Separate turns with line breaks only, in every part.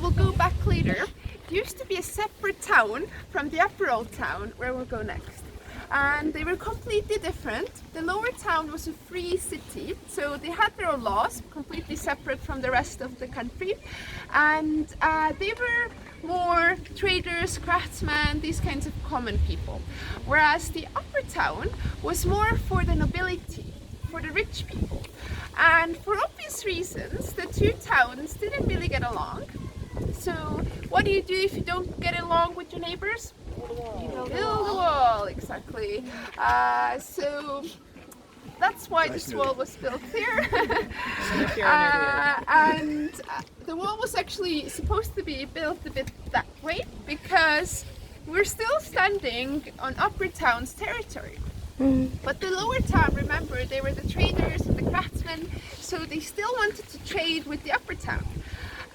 we'll go back later. It used to be a separate town from the upper old town where we'll go next. And they were completely different. The lower town was a free city, so they had their own laws, completely separate from the rest of the country. And they were more traders, craftsmen, these kinds of common people. Whereas the upper town was more for the nobility, for the rich people. And for obvious reasons, the two towns didn't really get along. So what do you do if you don't get along with your neighbors? You build a wall, exactly. So that's why this wall was built here. And the wall was actually supposed to be built a bit that way because we're still standing on upper town's territory. But the lower town, remember, they were the traders and the craftsmen, so they still wanted to trade with the upper town.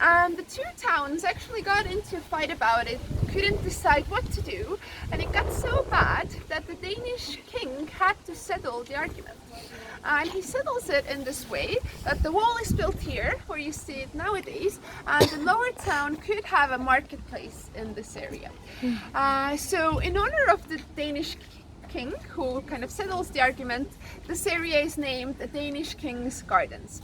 And the two towns actually got into a fight about it, couldn't decide what to do, and it got so bad that the Danish king had to settle the argument. And he settles it in this way, that the wall is built here, where you see it nowadays, and the lower town could have a marketplace in this area. So in honor of the Danish king, who kind of settles the argument, this area is named the Danish King's Gardens.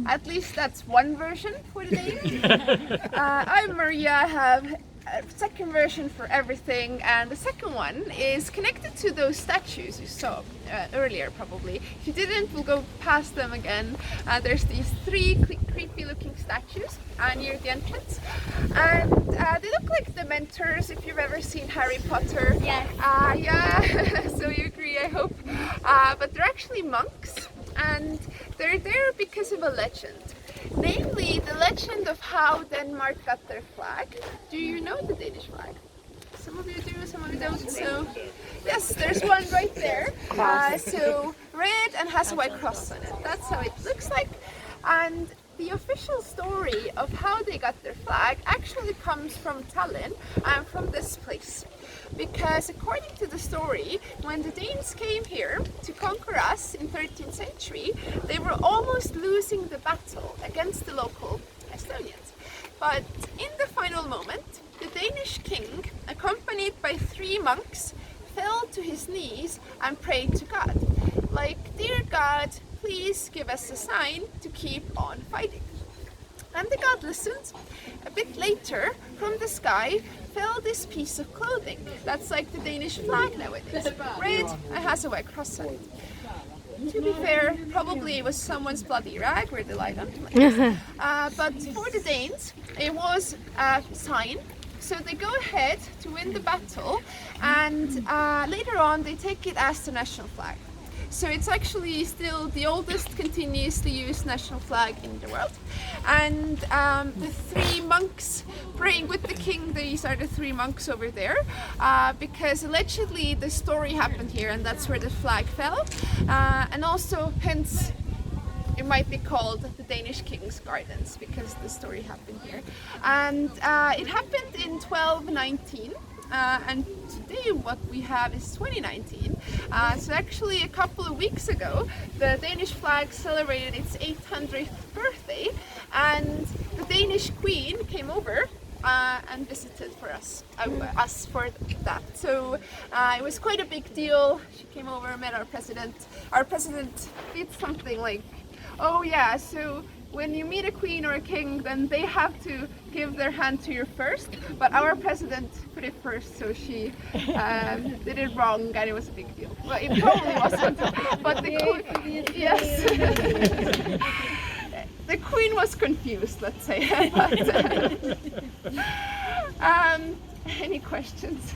At least that's one version for the name. I'm Maria, I have a second version for everything, and the second one is connected to those statues you saw earlier probably. If you didn't, we'll go past them again. There's these three creepy looking statues near the entrance, and they look like the mentors if you've ever seen Harry Potter.
Yes.
Yeah, so you agree, I hope. But they're actually monks, and they're there because of a legend. Namely, the legend of how Denmark got their flag. Do you know the Danish flag? Some of you do, some of you don't. So, yes, there's one right there. So, red and has a white cross on it. That's how it looks like. And the official story of how they got their flag actually comes from Tallinn and from this place. Because according to the story, when the Danes came here to conquer us in 13th century, they were almost losing the battle against the local Estonians. But in the final moment, the Danish king, accompanied by 3 monks, fell to his knees and prayed to God. Like, dear God, please give us a sign to keep on fighting. And the god listened. A bit later, from the sky, fell this piece of clothing. That's like the Danish flag nowadays. Red and has a white cross on it. To be fair, probably it was someone's bloody rag where they lied on. But for the Danes, it was a sign. So they go ahead to win the battle, and later on they take it as the national flag. So it's actually still the oldest continuously used national flag in the world. And the 3 monks praying with the king, these are the 3 monks over there, because allegedly the story happened here and that's where the flag fell. And also, hence, it might be called the Danish King's Gardens because the story happened here. And it happened in 1219. And today what we have is 2019. So actually a couple of weeks ago the Danish flag celebrated its 800th birthday, and the Danish queen came over and visited for us for that. So it was quite a big deal. She came over, met our president. Our president did something like, oh yeah, so when you meet a queen or a king, then they have to give their hand to you first, but our president put it first, so she did it wrong and it was a big deal. Well, it probably wasn't, but the queen, yes. The queen was confused, let's say. But, any questions?